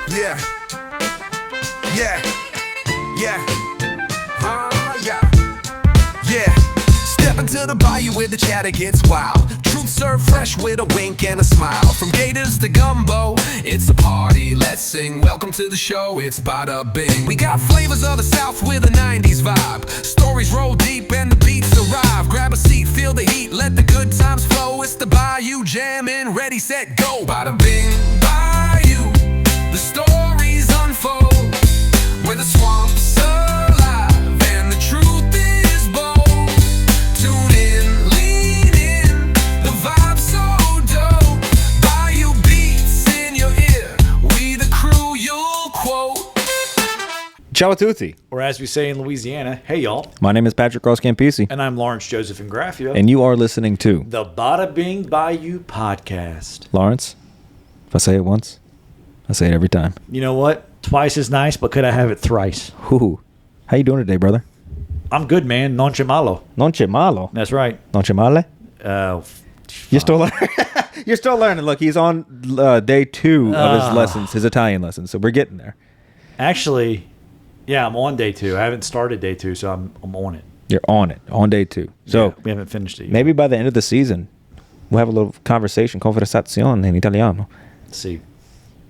Yeah. Yeah. Yeah. Yeah. Yeah. Step into the bayou where the chatter gets wild. Truth served fresh with a wink and a smile. From gators to gumbo, it's a party. Let's sing. Welcome to the show. It's Bada Bing. We got flavors of the South with a 90s vibe. Stories roll deep and the beats arrive. Grab a seat, feel the heat, let the good times flow. It's the Bayou Jammin', ready, set, go. Bada Bing, Bayou. The stories unfold where the swamps alive and the truth is bold. Tune in, lean in, the vibe's so dope. Bayou beats in your ear, we the crew you'll quote. Ciao a tutti. Or as we say in Louisiana, hey y'all. My name is Patrick Ross Campisi, And I'm Lawrence Joseph Ingraffio. and you are listening to The Bada Bing Bayou Podcast. Lawrence. If I say it once, I say it every time. You know what? Twice is nice, but could I have it thrice? Hoo. How you doing today, brother? I'm good, man. Non malo. Nonche malo. That's right. Nonche male? Uh, You're still learning. You're still learning. Look, he's on day 2 of his lessons, his Italian lessons. So we're getting there. actually, yeah, I'm on day 2. I haven't started day 2, so I'm on it. You're on it, on day 2. So Yeah, we haven't finished it yet. maybe by the end of the season, we'll have a little conversation, conversazione in Italiano. Let's see.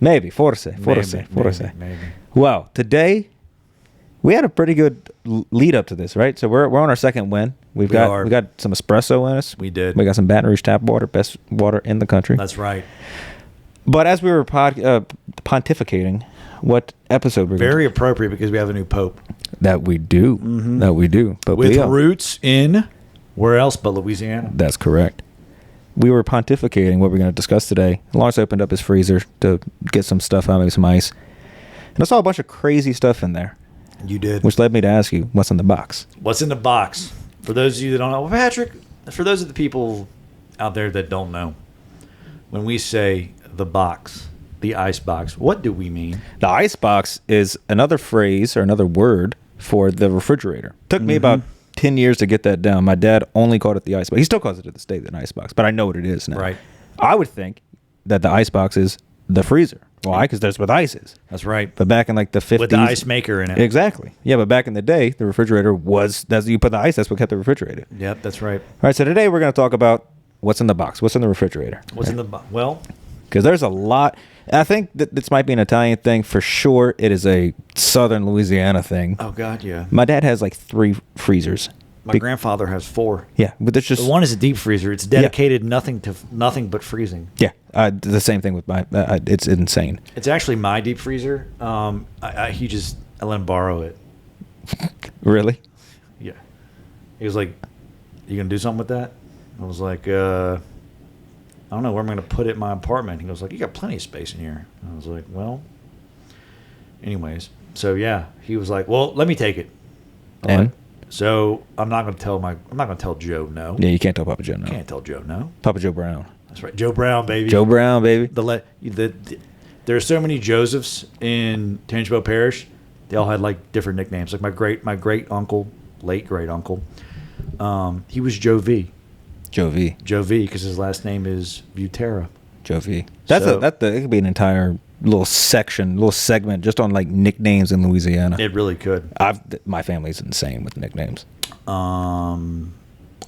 Maybe, forse. Maybe. Well, today we had a pretty good lead up to this, right? So we're on our second win. We got some espresso in us. We did. We got some Baton Rouge tap water, best water in the country. That's right. But as we were pontificating, what episode we're Very appropriate because we have a new pope. that we do, But With Leo. roots in where else but Louisiana? That's correct. We were pontificating what we're going to discuss today. Lawrence opened up his freezer to get some stuff out, maybe some ice. And I saw a bunch of crazy stuff in there, You did. which led me to ask you, what's in the box? What's in the box? For those of you that don't know, well, Patrick, for those of the people out there that don't know, when we say the box, the ice box, what do we mean? The ice box is another phrase or another word for the refrigerator. Took me about 10 years to get that down. My dad only called it the ice box. He still calls it to this day an ice box, but I know what it is now. Right. I would think that the ice box is the freezer. Why? Because that's what ice is. That's right. But back in like the 50s. With the ice maker in it. Exactly. Yeah, but back in the day, the refrigerator you put the ice, that's what kept the refrigerator. Yep, that's right. All right, so today we're going to talk about what's in the box, what's in the refrigerator. What's in the box? Well, Because there's a lot. And I think that this might be an Italian thing. For sure, it is a Southern Louisiana thing. oh God, yeah. My dad has like 3 freezers. My grandfather has 4. Yeah, but there's just The one is a deep freezer. It's dedicated nothing but freezing. yeah. The same thing with my. It's insane. It's actually my deep freezer. I let him borrow it. Really? Yeah. He was like, "You gonna do something with that?" I was like, "I don't know where I'm gonna put it in my apartment." He goes like, "You got plenty of space in here." I was like, "Well." Anyways, so yeah, he was like, "Well, let me take it." I'm And? like, so I'm not gonna tell Joe no. Yeah, you can't tell Papa Joe no. Can't tell Joe no. Papa Joe Brown. That's right, Joe Brown, baby. Joe Brown, baby. There are so many Josephs in Tangelo Parish. They all had like different nicknames. Like my great uncle, late great uncle, he was Joe V. Joe V. Joe V. Because his last name is Butera. Joe V. So- It could be an entire little segment just on like nicknames in Louisiana. It really could. My family's insane with nicknames. I'm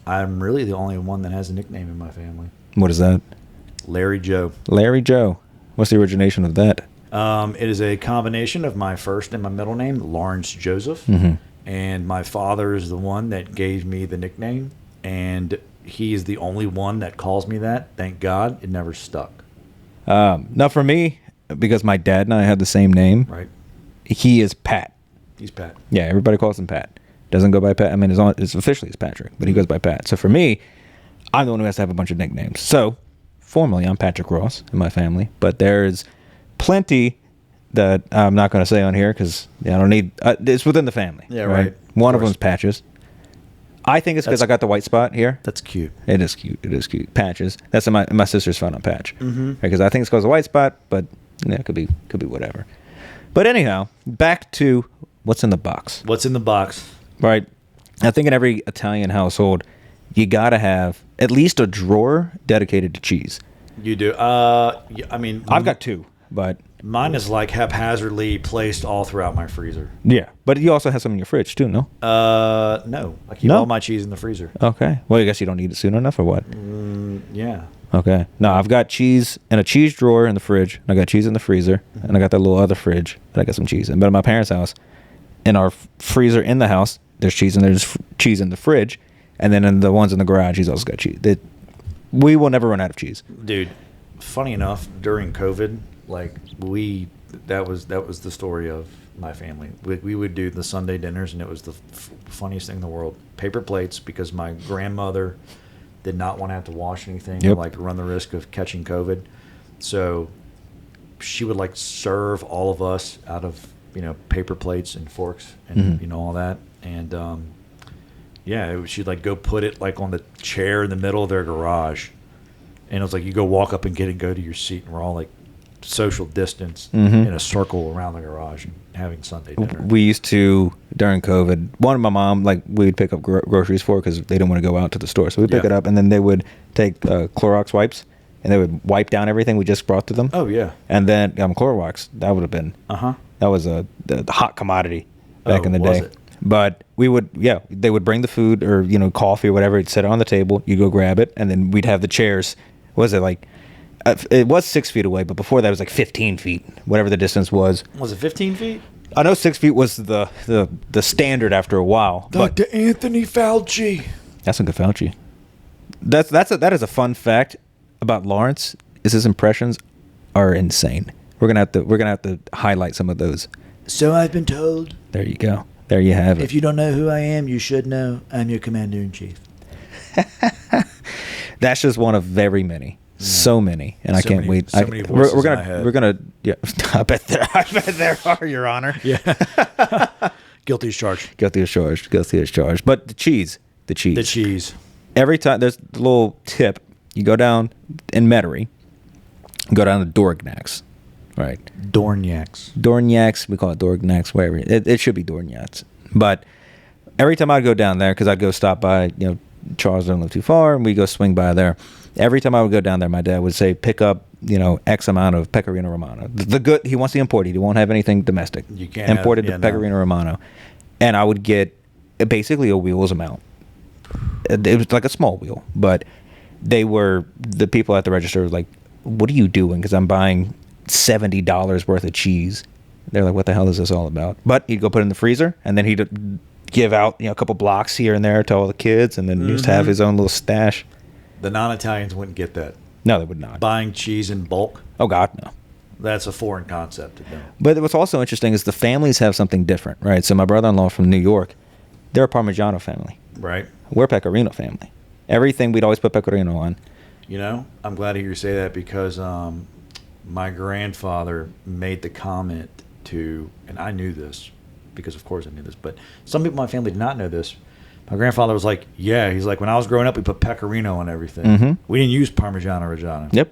really the only one that has a nickname in my family. What is that? Larry Joe. Larry Joe. What's the origination of that? It is a combination of my first and my middle name, Lawrence Joseph. Mm-hmm. And my father is the one that gave me the nickname. And he is the only one that calls me that. Thank God it never stuck. Now for me, because my dad and I have the same name, Right? he is Pat. He's Pat. Yeah, everybody calls him Pat. Doesn't go by Pat. I mean, it's officially it's Patrick, but he goes by Pat. So for me, I'm the one who has to have a bunch of nicknames. So formally, I'm Patrick Ross in my family, but there's plenty that I'm not going to say on here because I don't need. It's within the family. Yeah, right. One of course. them's Patches. I think it's because I got the white spot here. That's cute. It is cute. It is cute. Patches. That's my sister's found on Patch. Because I think it's because of white spot, but yeah, it could be whatever. But anyhow, back to what's in the box. What's in the box? Right. I think in every Italian household, you got to have at least a drawer dedicated to cheese. You do. I mean, I've got 2, but Mine is like haphazardly placed all throughout my freezer. Yeah, but you also have some in your fridge too, no? No. I keep No? all my cheese in the freezer. Okay. Well, I guess you don't eat it soon enough, or what? Yeah. Okay. No, I've got cheese in a cheese drawer in the fridge, and I got cheese in the freezer, and I got that little other fridge that I got some cheese in. But at my parents' house, in our freezer in the house, there's cheese, and there's cheese in the fridge, and then in the ones in the garage, he's also got cheese. We will never run out of cheese. Dude, funny enough, during COVID, like that was the story of my family. We would do the Sunday dinners, and it was the funniest thing in the world. Paper plates, because my grandmother did not want to have to wash anything, Yep. or like run the risk of catching COVID. So she would like serve all of us out of paper plates and forks and all that. And she'd like go put it like on the chair in the middle of their garage, and it was like you go walk up and get it, go to your seat, and we're all like social distance in a circle around the garage and having Sunday dinner. We used to, during COVID, one of my mom, like, we'd pick up groceries for because they didn't want to go out to the store. So we'd pick it up, and then they would take Clorox wipes, and they would wipe down everything we just brought to them. Oh, yeah. And then Clorox, that would have been, that was the hot commodity back in the was day. it? But we would, they would bring the food or, coffee or whatever. You'd set it on the table. You go grab it, and then we'd have the chairs. What was it, like, it was 6 feet away, but before that it was like 15 feet, whatever the distance was. Was it 15 feet? I know 6 feet was the standard after a while. Dr. Anthony Fauci. That's a good Fauci. That is a fun fact about Lawrence. Is his impressions are insane. We're gonna have to highlight some of those. So I've been told. There you go. There you have it. If you don't know who I am, you should know. I'm your commander-in-chief. That's just one of very many. So many, and I can't wait. So many voices we're in my gonna head. we're gonna yeah. I bet there are, Your Honor. Yeah. Guilty as charged. Guilty as charged. Guilty as charged. But the cheese. The cheese. Every time there's a little tip. You go down in Metairie. Go down to Dorgnac's, right? Dorgnac's. We call it Dorgnac's. Whatever. It should be Dorgnac's. But every time I go down there, because I'd go stop by, Charles doesn't live too far, and we go swing by there. Every time I would go down there, my dad would say, pick up, X amount of Pecorino Romano. The good, he wants the imported. He won't have anything domestic. You can't imported have, Pecorino Romano. And I would get basically a wheel's amount. It was like a small wheel, but the people at the register were like, what are you doing? Because I'm buying $70 worth of cheese. They're like, what the hell is this all about? But he'd go put it in the freezer, and then he'd give out a couple blocks here and there to all the kids, and then just have his own little stash. The non-Italians wouldn't get that. No, they would not. Buying cheese in bulk, Oh, God, no. that's a foreign concept to them. But what's also interesting is the families have something different, right? So my brother-in-law from New York, they're a Parmigiano family. Right. We're a Pecorino family. Everything we'd always put Pecorino on. I'm glad to hear you say that, because my grandfather made the comment to, and I knew this because of course I knew this, but some people in my family did not know this. My grandfather was like, he's like, when I was growing up, we put Pecorino on everything. Mm-hmm. We didn't use Parmigiano Reggiano. Yep.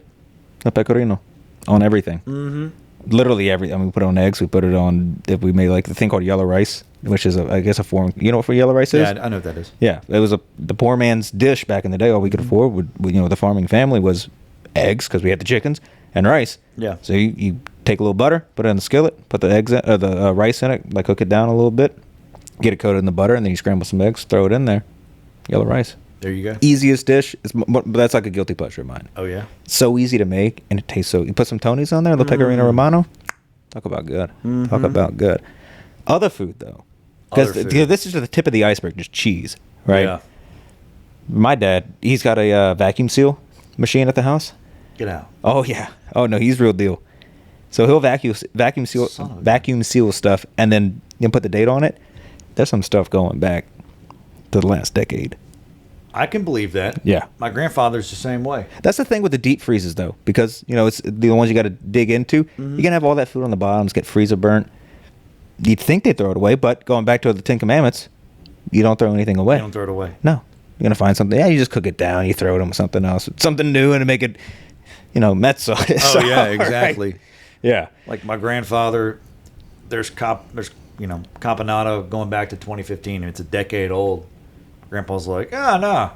A Pecorino on everything. Mm-hmm. Literally everything. I mean, we put it on eggs. We put it on, if we made like the thing called yellow rice, which is, I guess, a foreign, you know what yellow rice is? Yeah, I know what that is. Yeah. It was the poor man's dish back in the day. All we could afford, the farming family, was eggs, because we had the chickens, and rice. Yeah. So you take a little butter, put it in the skillet, put the eggs in, the rice in it, like cook it down a little bit, get it coated in the butter, and then you scramble some eggs, throw it in there. Yellow rice. There you go. Easiest dish, but that's like a guilty pleasure of mine. Oh, yeah? So easy to make, and it tastes so. You put some Tony's on there, the Pecorino Romano. Talk about good. Talk about good. Other food, though, because this is just the tip of the iceberg, just cheese, right? Yeah. My dad, he's got a vacuum seal machine at the house. Get out. Oh yeah. Oh no, he's real deal. So he'll vacuum seal stuff, and then put the date on it. There's some stuff going back to the last decade. I can believe that. Yeah. My grandfather's the same way. That's the thing with the deep freezes, though, because it's the ones you got to dig into. You can have all that food on the bottoms, get freezer burnt. You'd think they'd throw it away, but going back to the Ten Commandments, you don't throw anything away. You don't throw it away. No, you're gonna find something. Yeah, you just cook it down. You throw it in with something else, something new, and make it, mezzo. Oh yeah, exactly. Right? Yeah. Like my grandfather, there's Campanato going back to 2015, and it's a decade old. Grandpa's like, no,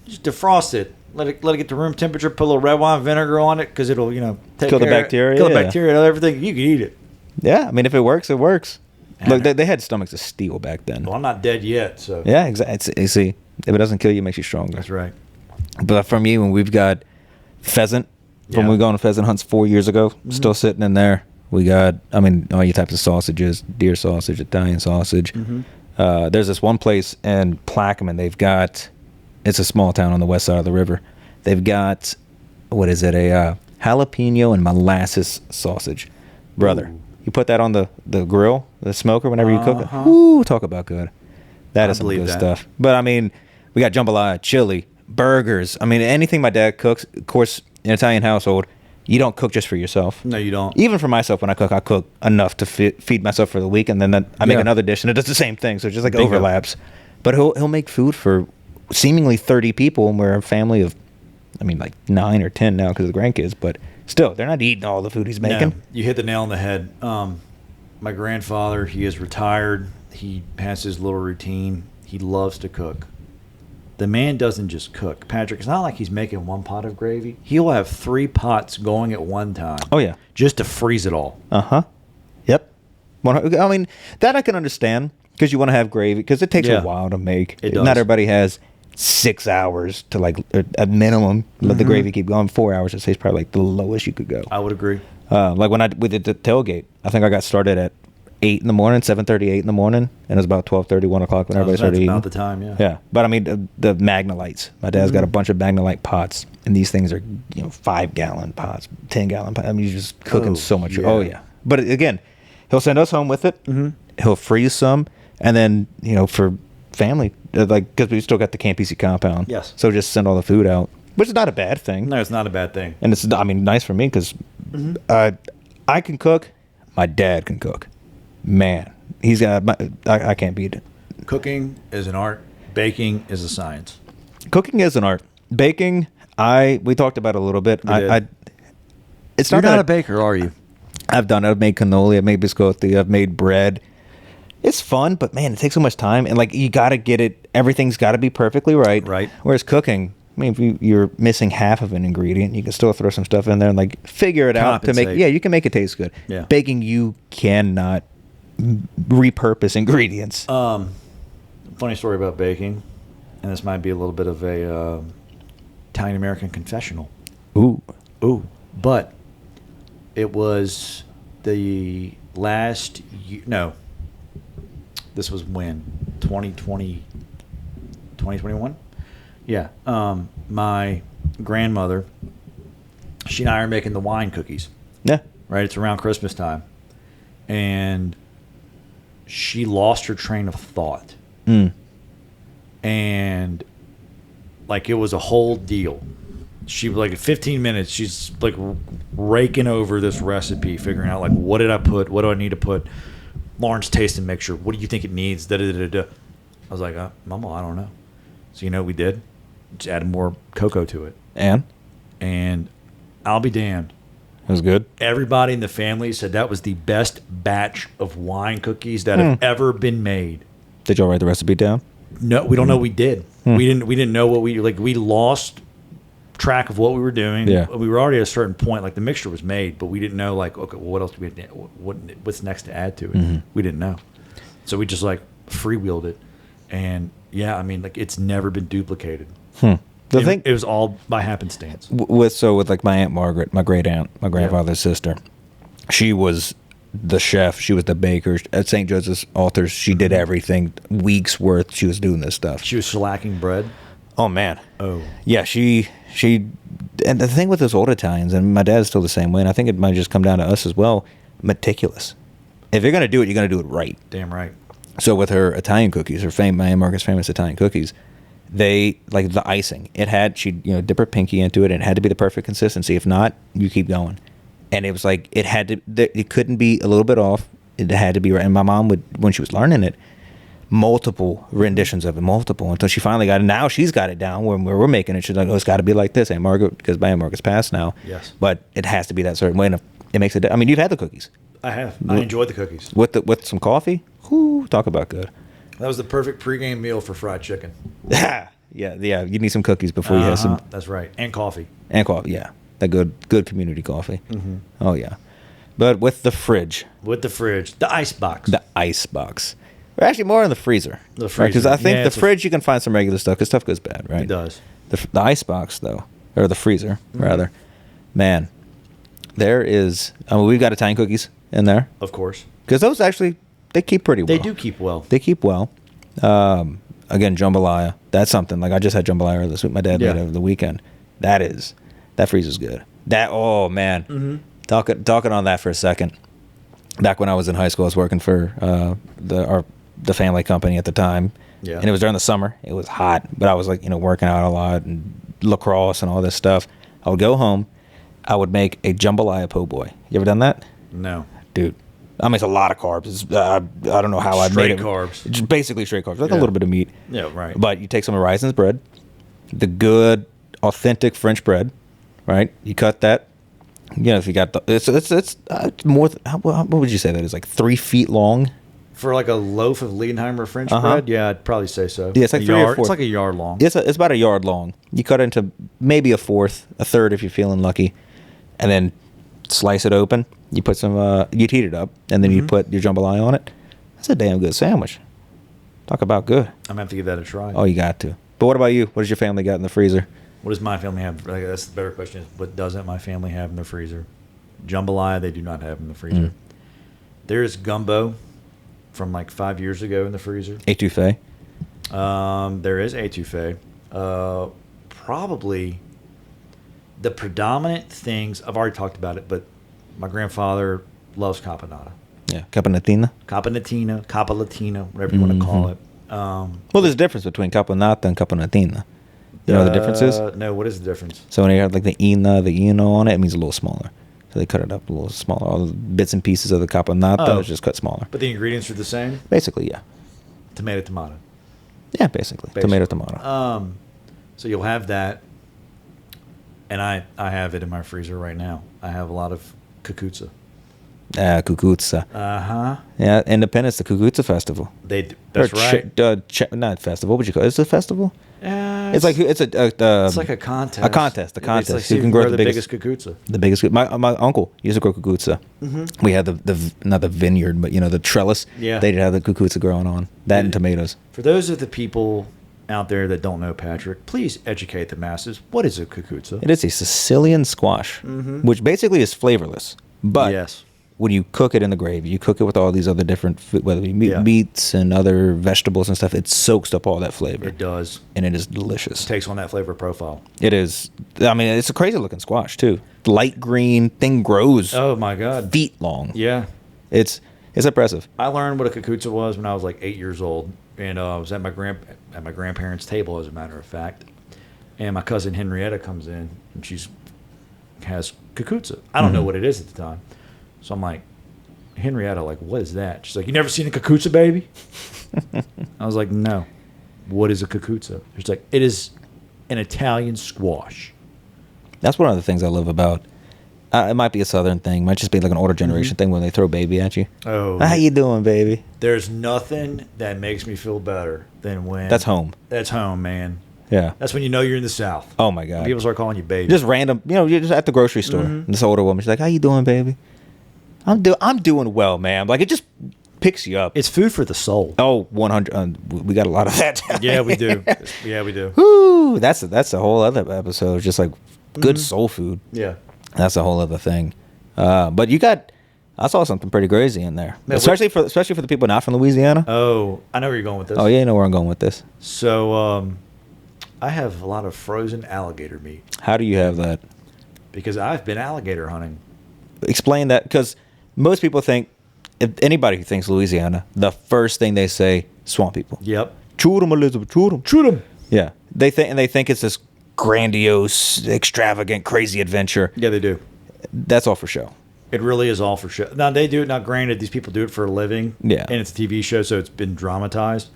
just defrost it. let it get to room temperature. Put a little red wine vinegar on it because it'll take Kill the care of- bacteria, kill the yeah. bacteria, and everything. You can eat it. Yeah, I mean, if it works, it works. And- Look, they had stomachs of steel back then. Well, I'm not dead yet, so Yeah, exactly. See, if it doesn't kill you, it makes you stronger. that's right. But for me, when we've got pheasant, from when we go on pheasant hunts 4 years ago, still sitting in there. We got, I mean, all your types of sausages, deer sausage, Italian sausage. There's this one place in Plaquemine. They've got, it's a small town on the west side of the river. They've got, what is it, a jalapeno and molasses sausage. Brother, Ooh. you put that on the grill, the smoker, whenever you cook it. Uh-huh. Ooh, talk about good. That I is some believe good that. stuff. But, I mean, we got jambalaya, chili, burgers. I mean, anything my dad cooks. Of course, in an Italian household, you don't cook just for yourself. No, you don't. Even for myself, when I cook enough to feed myself for the week, and then I make Yeah. another dish, and it does the same thing. So it just like Bingo. overlaps. But he'll make food for seemingly 30 people, and we're a family of, I mean, like 9 or 10 now because of the grandkids. But still, they're not eating all the food he's making. No, you hit the nail on the head. My grandfather, he is retired. He has his little routine. He loves to cook. The man doesn't just cook. Patrick, it's not like he's making one pot of gravy. He'll have 3 pots going at one time. Oh yeah. Just to freeze it all. Yep. I mean, that I can understand because you want to have gravy because it takes Yeah. a while to make. It does. Not everybody has 6 hours to like a minimum let the gravy keep going. 4 hours, I'd say, is probably like the lowest you could go. I would agree. Like when we did the tailgate, I think I got started at 8 in the morning, 7:30, 8 in the morning, and it was about 12:30, 1 o'clock when everybody That's started eating. about the time, yeah. Yeah, but I mean the Magnolites. My dad's got a bunch of Magnolite pots, and these things are 5-gallon pots, 10-gallon pots. I mean, you're just cooking Oh, so much. yeah. Oh yeah, but again, he'll send us home with it. He'll freeze some, and then for family, like because we still got the Camp Easy compound. Yes. So just send all the food out, which is not a bad thing. No, it's not a bad thing. And it's, I mean, nice for me because I can cook. My dad can cook. Man, he's got. I can't beat it. Cooking is an art. Baking is a science. Cooking is an art. Baking, we talked about it a little bit. We did. It's You're not not that a baker, are you? I've done it. I've made cannoli. I've made biscotti. I've made bread. It's fun, but man, it takes so much time, and like you got to get it. Everything's got to be perfectly right. Right. Whereas cooking, I mean, if you're missing half of an ingredient, you can still throw some stuff in there and like figure it out to make. Compensate. Yeah, you can make it taste good. Yeah. Baking, you cannot repurpose ingredients. Funny story about baking, and this might be a little bit of a Italian American confessional. Ooh. But it was the last year. No, this was when 2020, 2021. Yeah. My grandmother, she and I are making the wine cookies. Yeah. Right, it's around Christmas time, and she lost her train of thought. And like it was a whole deal. She like in 15 minutes she's like raking over this recipe, figuring out like what did I put, what do I need to put. Lawrence taste and mixture, what do you think it needs? Da, da, da, da. I was like, Mama, I don't know. So you know what we did? Just added more cocoa to it, and I'll be damned, It was good. everybody in the family said that was the best batch of wine cookies that have ever been made. Did y'all write the recipe down? No, we don't know we did. We didn't know what we lost track of what we were doing. Yeah. We were already at a certain point, like the mixture was made, but we didn't know like, okay, well, what else do we what's next to add to it? We didn't know. So we just like freewheeled it. And yeah, I mean like it's never been duplicated. The thing It was all by happenstance. with like my Aunt Margaret, my great aunt, my grandfather's sister, she was the chef. She was the baker at St. Joseph's Altars. She did everything. Weeks worth. She was doing this stuff. She was shellacking bread. Oh man. Oh. Yeah. She. And the thing with those old Italians, and my dad's still the same way, and I think it might just come down to us as well. Meticulous. If you're gonna do it, you're gonna do it right. Damn right. So with her Italian cookies, my Aunt Margaret's famous Italian cookies, they like the icing. It had she'd dip her pinky into it, and it had to be the perfect consistency. If not, you keep going. And it was like it had to. It couldn't be a little bit off. It had to be right. And my mom would, when she was learning it, multiple renditions of it, until she finally got it. Now she's got it down. When we're making it, she's like, "Oh, it's got to be like this, Aunt Margaret," because my Aunt Margaret's passed now. Yes. But it has to be that certain way, and it makes it. I mean, you've had the cookies I have. I enjoyed the cookies. with some coffee. Talk about good. That was the perfect pregame meal for fried chicken. Yeah. You need some cookies before you have some That's right. And coffee. and coffee. Yeah, that good community coffee. Mm-hmm. Oh yeah, but with the fridge, With the fridge. The ice box. the ice box, or actually more in the freezer. The because freezer. I think Yeah, the it's a- fridge you can find some regular stuff because stuff goes bad, right? It does. The ice box though, or the freezer Mm-hmm. rather, man, there is. I mean, we've got Italian cookies in there Of course. because those actually they keep pretty well. They do keep well. They keep well. Again, jambalaya. That's something. Like I just had jambalaya this week. My dad Yeah. made it over the weekend. That freezer's good. Oh man. Mm-hmm. Talking on that for a second. Back when I was in high school, I was working for the family company at the time. Yeah. And it was during the summer. It was hot, but I was like, working out a lot and lacrosse and all this stuff. I would go home. I would make a jambalaya po' boy. You ever done that? No. Dude, I mean, it's a lot of carbs. I don't know how I made Straight it. carbs. It's basically straight carbs, like a Yeah. little bit of meat. Yeah, right. But you take some of Rison's bread, the good, authentic French bread, right? You cut that. If you got it's more. What would you say that is? Like 3 feet long. For like a loaf of Liedenheimer French Uh-huh. bread, yeah, I'd probably say so. Yeah, it's like A 3 or yard. 4. It's like a yard long. It's about a yard long. You cut it into maybe a fourth, a third if you're feeling lucky, and then slice it open. You put some. You'd heat it up, and then you put your jambalaya on it. That's a damn good sandwich. Talk about good. I'm gonna have to give that a try. Oh, you got to. But what about you? What does your family got in the freezer? What does my family have? Like, that's the better question. Is what doesn't my family have in the freezer? Jambalaya, they do not have in the freezer. Mm. There's gumbo from like 5 years ago in the freezer. Etouffee. There is etouffee. Probably the predominant things, I've already talked about it, but my grandfather loves caponata. Yeah, capanatina. Capanatina, capalatina, whatever you want to call it. Well, there's a difference between caponata and capanatina. You know what the difference is? No, what is the difference? So when you have like the ino on it, it means a little smaller. So they cut it up a little smaller. All the bits and pieces of the caponata is just cut smaller. But the ingredients are the same? Basically, yeah. Tomato. Yeah, basically. Tomato, tomato. So you'll have that, and I have it in my freezer right now. I have a lot of kukutsa. Kukutsa. Uh-huh. Yeah, Independence, the Kukutsa Festival. That's Or right. not festival. What would you call it? Is it a festival? It's It's like a contest. A contest. A contest. It's like You see can who grow grow the the biggest- biggest kukutsa. The biggest. My uncle used to grow kukutsa. Mm-hmm. We had the not the vineyard, but the trellis. Yeah. They did have the kukutsa growing on that and tomatoes. For those of the people out there that don't know Patrick, please educate the masses. What is a kukutsa? It is a Sicilian squash, which basically is flavorless. But Yes. when you cook it in the gravy, you cook it with all these other different, whether it be Yeah. meats and other vegetables and stuff, it soaks up all that flavor. It does. And it is delicious. Takes on that flavor profile. It is. I mean, it's a crazy looking squash, too. Light green, thing grows Oh my God. feet long. Yeah. It's impressive. I learned what a kukutsa was when I was like 8 years old, and I was at my grandparents' table, as a matter of fact. And my cousin Henrietta comes in, and has kukutsa. I don't know what it is at the time, so I'm like, Henrietta, like, what is that? She's like, you never seen a kukutsa, baby? I was like, no. What is a kukutsa? She's like, it is an Italian squash. That's one of the things I love about. It might be a Southern thing. Might just be like an older generation thing when they throw baby at you. Oh, How you doing, baby? there's nothing that makes me feel better than when That's home. That's home, man. Yeah. That's when you know you're in the South. Oh my When God. people start calling you baby. Just random. You're just at the grocery store. And this older woman, she's like, "How you doing, baby?" I'm doing well, ma'am. Like it just picks you up. It's food for the soul. Oh, 100. We got a lot of that. Yeah, we do. Yeah, we do. Woo! That's a whole other episode. Just like good soul food. Yeah. That's a whole other thing. But I saw something pretty crazy in there, Man, especially for the people not from Louisiana. Oh, I know where you're going with this. Oh yeah, you know where I'm going with this. So, I have a lot of frozen alligator meat How do you have that? because I've been alligator hunting. Explain that, because most people think, if anybody who thinks Louisiana, the first thing they say, swamp people. Yep. Shoot 'em, Elizabeth, shoot 'em. Shoot 'em. Yeah, they think it's this grandiose, extravagant, crazy adventure. Yeah, they do. That's all for show. It really is all for show. Now, they do it. Now, granted, these people do it for a living. Yeah. And it's a TV show, so it's been dramatized.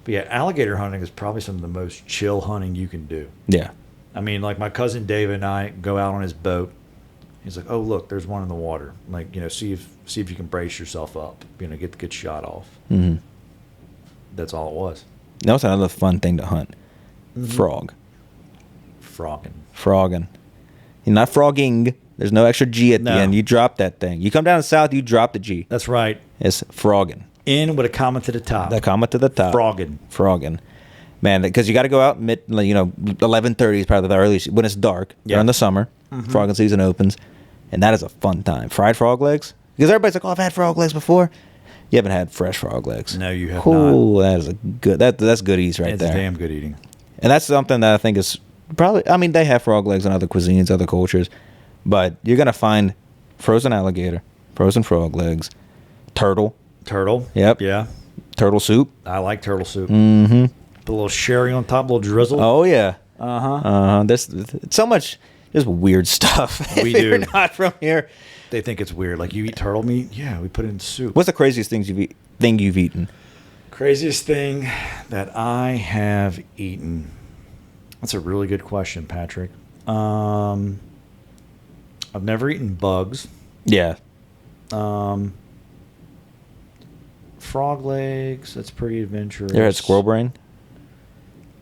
But yeah, alligator hunting is probably some of the most chill hunting you can do. Yeah, I mean, like my cousin David and I go out on his boat. He's like, "Oh, look, there's one in the water. Like, see if you can brace yourself up. Get the good shot off." Mhm. That's all it was. that was another fun thing to hunt. Frog. Frogging. You're not frogging. There's no extra G at the No. end. You drop that thing. You come down south, you drop the G. That's right. It's frogging. In with a comma to the top. The comma to the top. Frogging. Frogging. Man, because you got to go out 11:30 is probably the earliest when it's dark. Yeah. During the summer, frogging season opens, and that is a fun time. Fried frog legs, because everybody's like, "Oh, I've had frog legs before." You haven't had fresh frog legs. No, you have Ooh, that is a good. That's goodies right It's there. damn good eating. And that's something that I think is probably. I mean, they have frog legs in other cuisines, other cultures, but you're gonna find frozen alligator, frozen frog legs, turtle. Turtle. Yep. Yeah. Turtle soup. I like turtle soup. Mm-hmm. Put a little sherry on top, a little drizzle. Oh yeah. Uh-huh. There's so much just weird stuff. We If you're do. not from here. They think it's weird. Like, you eat turtle meat? Yeah, we put it in soup. What's the craziest thing you've eaten? Craziest thing that I have eaten? That's a really good question, Patrick. I've never eaten bugs. Yeah. Frog legs. That's pretty adventurous. You ever had squirrel brain?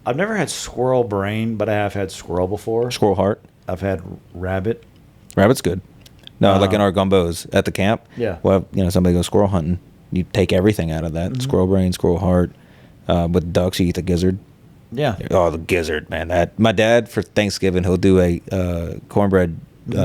I've never had squirrel brain, but I have had squirrel before. Squirrel heart? I've had rabbit. Rabbit's good. No, like in our gumbos at the camp. Yeah. Well, somebody goes squirrel hunting. You take everything out of that. Squirrel brain, squirrel heart. With ducks, you eat the gizzard. Yeah. Oh, the gizzard, man. That my dad for Thanksgiving, he'll do a cornbread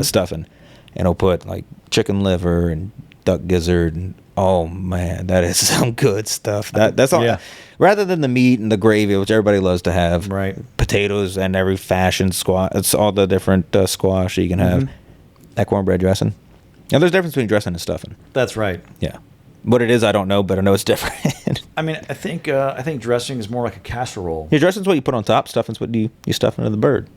stuffing, and he'll put like chicken liver and duck gizzard, and oh man, that is some good stuff. That's all. Yeah. Rather than the meat and the gravy, which everybody loves to have, Right. Potatoes and every fashion squash. It's all the different squash you can have. That cornbread dressing. Now, there's a difference between dressing and stuffing. That's right. Yeah. What it is, I don't know, but I know it's different. I mean, I think dressing is more like a casserole. Your dressing's what you put on top. Stuffing's what you stuff into the bird.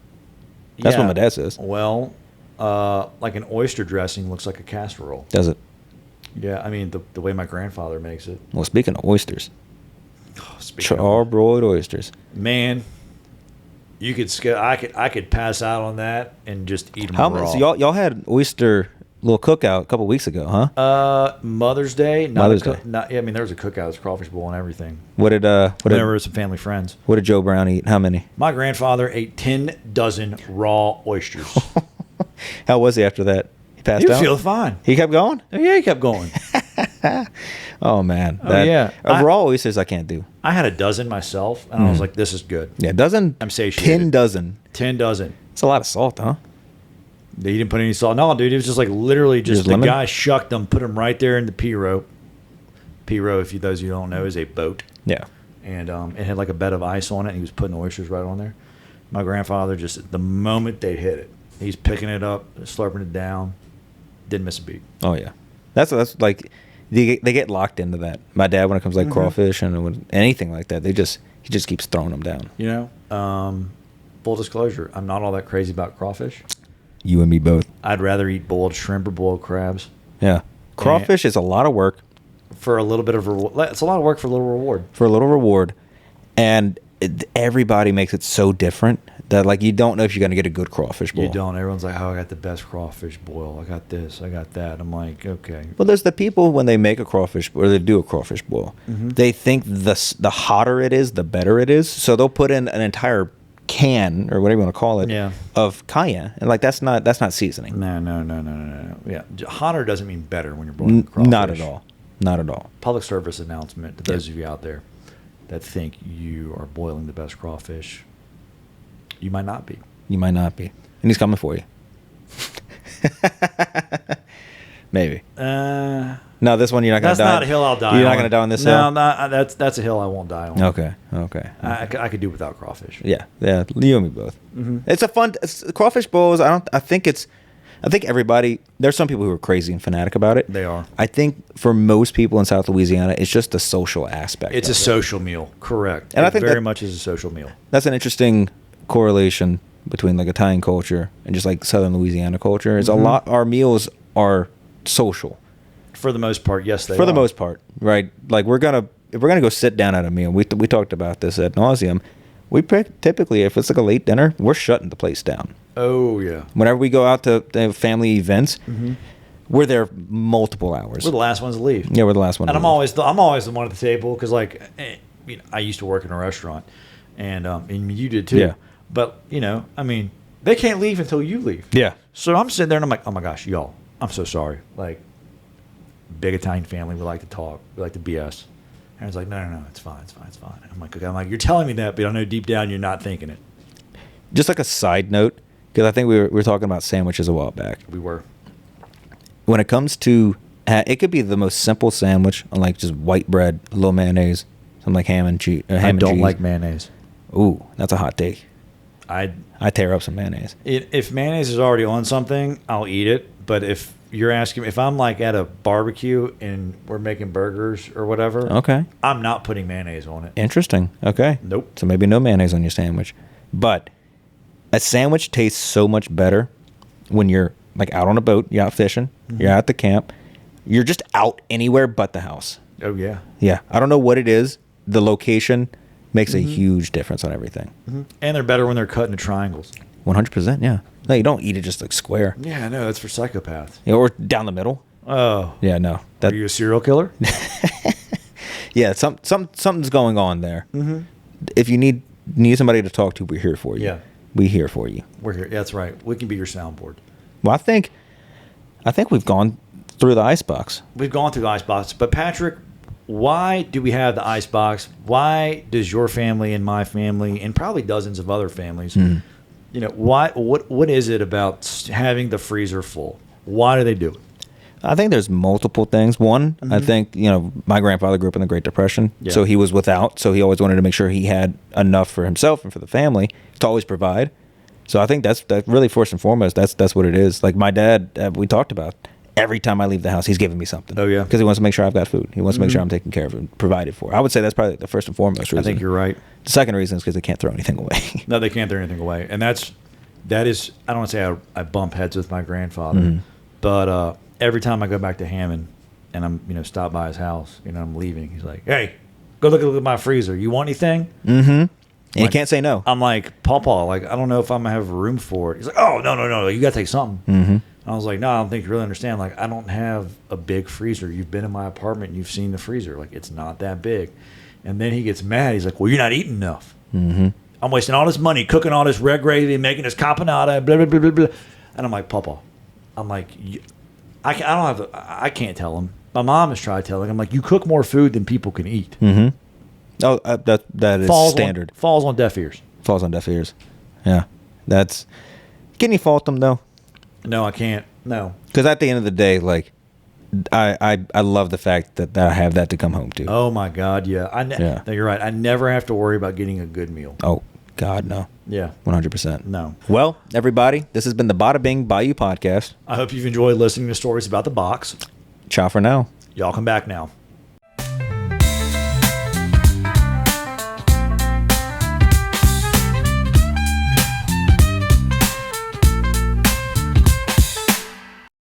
That's what my dad says. Well, like an oyster dressing looks like a casserole. Does it? Yeah, I mean the way my grandfather makes it. Well, speaking of oysters, Speaking of, charbroiled oysters. man, you could I could pass out on that and just eat them How raw. much? Y'all had oyster little cookout a couple weeks ago, huh? Mother's Day. Mother's Day. Yeah, I mean, there was a cookout. There was crawfish bowl and everything. What did There were some family friends. what did Joe Brown eat? How many? My grandfather ate 10 dozen raw oysters. How was he after that? He passed He out. feels fine. He kept going. Oh, yeah, he kept going. Oh man. Yeah. Raw oysters I can't do. I had a dozen myself, and I was like, "This is good." Yeah, dozen. I'm satiated. 10 dozen. 10 dozen. It's a lot of salt, huh? He didn't put any salt. No, dude, it was just like literally just Just the lemon? guy shucked them, put them right there in the P-row. P-row, if those of you don't know, is a boat. Yeah. And it had like a bed of ice on it, and he was putting the oysters right on there. My grandfather just, the moment they hit it, he's picking it up, slurping it down, didn't miss a beat. Oh yeah. That's like they get locked into that. My dad, when it comes to like crawfish and anything like that, he just keeps throwing them down. You know, full disclosure, I'm not all that crazy about crawfish. You and me both. I'd rather eat boiled shrimp or boiled crabs Yeah. Crawfish is a lot of work for a little bit of reward. It's a lot of work for a little reward. for a little reward, and everybody makes it so different that like you don't know if you're gonna get a good crawfish boil. You don't. Everyone's like, "Oh, I got the best crawfish boil. I got this. I got that." I'm like, "Okay." Well, there's the people when they make a crawfish or they do a crawfish boil, they think the hotter it is, the better it is. So they'll put in an entire can or whatever you want to call it Yeah. of cayenne, and like that's not seasoning. No. Yeah, hotter doesn't mean better when you're boiling crawfish. Not at all. Not at all. Public service announcement to those of you out there that think you are boiling the best crawfish. You might not be. You might not be, and he's coming for you. Maybe. No, this one you're not gonna That's die. not a hill I'll die on. You're not gonna die on this no, hill. No, that's a hill I won't die on. Okay. I could do without crawfish. Yeah. You and me both. It's a fun crawfish bowls. I think everybody. There's some people who are crazy and fanatic about it. They are. I think for most people in South Louisiana, it's just the social aspect. It's of a it. social meal, correct? And I It think very that- much is a social meal. That's an interesting correlation between like Italian culture and just like Southern Louisiana culture. Is a lot. Our meals are social. For the most part, yes, they For the are. most part, right? Like if we're gonna go sit down at a meal, we talked about this ad nauseum. We typically, if it's like a late dinner, we're shutting the place down. Oh yeah, Whenever we go out to family events, we're there multiple hours. we're the last ones to leave. Yeah, we're the last one. And to I'm leave. always the one at the table because I used to work in a restaurant, and you did too. Yeah. But you know, I mean, they can't leave until you leave. Yeah. So I'm sitting there and I'm like, oh my gosh, y'all, I'm so sorry. Like, big Italian family, we like to talk, we like to BS. And it's like, no, it's fine. I'm like, okay, you're telling me that, but I know deep down you're not thinking it. Just like a side note, because I think we were talking about sandwiches a while back. We were. When it comes to, it could be the most simple sandwich, like just white bread, a little mayonnaise, something like ham and cheese. I don't like mayonnaise. Ooh, that's a hot take. I tear up some mayonnaise. If mayonnaise is already on something, I'll eat it. But if you're asking, if I'm like at a barbecue and we're making burgers or whatever, Okay. I'm not putting mayonnaise on it. Interesting. Okay. Nope. So maybe no mayonnaise on your sandwich. But a sandwich tastes so much better when you're like out on a boat, you're out fishing, you're out at the camp, you're just out anywhere but the house. Oh, yeah. Yeah. I don't know what it is. The location makes a huge difference on everything. And they're better when they're cut into triangles. 100%. Yeah. No, you don't eat it just like square. Yeah, I know. That's for psychopaths. Yeah, or down the middle. Oh. Yeah, no. Are you a serial killer? Yeah, something's going on there. If you need somebody to talk to, we're here for you. Yeah. We're here for you. We're here. That's right. We can be your soundboard. Well, I think we've gone through the icebox. We've gone through the icebox. But, Patrick, why do we have the icebox? Why does your family and my family and probably dozens of other families, you know, what is it about having the freezer full? Why do they do it? I think there's multiple things. One, I think, you know, my grandfather grew up in the Great Depression, so he was without, so he always wanted to make sure he had enough for himself and for the family to always provide. So I think that's really first and foremost, that's what it is. Like my dad, we talked about, every time I leave the house, he's giving me something. Oh, yeah. Because he wants to make sure I've got food. He wants to make sure I'm taken care of and provided for. I would say that's probably the first and foremost reason. I think you're right. The second reason is because they can't throw anything away. No, they can't throw anything away. And that is, I don't want to say I bump heads with my grandfather, but every time I go back to Hammond and I'm, you know, stop by his house, you know, I'm leaving, he's like, hey, go look at my freezer. You want anything? And you Like, can't say no. I'm like, Pawpaw, like, I don't know if I'm going to have room for it. He's like, oh, no, you got to take something. I was like, no, I don't think you really understand. Like, I don't have a big freezer. You've been in my apartment and you've seen the freezer. Like, it's not that big. And then he gets mad. He's like, well, you're not eating enough. I'm wasting all this money cooking all this red gravy, making this caponata, blah, blah, blah, blah, blah. And I'm like, Pawpaw, I'm like, I can't tell him. My mom has tried telling him. I'm like, you cook more food than people can eat. Oh, that is standard. Falls on deaf ears. Falls on deaf ears. Yeah. Can you fault them, though? No, I can't. No. Because at the end of the day, like, I love the fact that I have that to come home to. Oh, my God, yeah. No, you're right. I never have to worry about getting a good meal. Oh, God, no. Yeah. 100%. No. Well, everybody, this has been the Bada Bing Bayou podcast. I hope you've enjoyed listening to stories about the box. Ciao for now. Y'all come back now.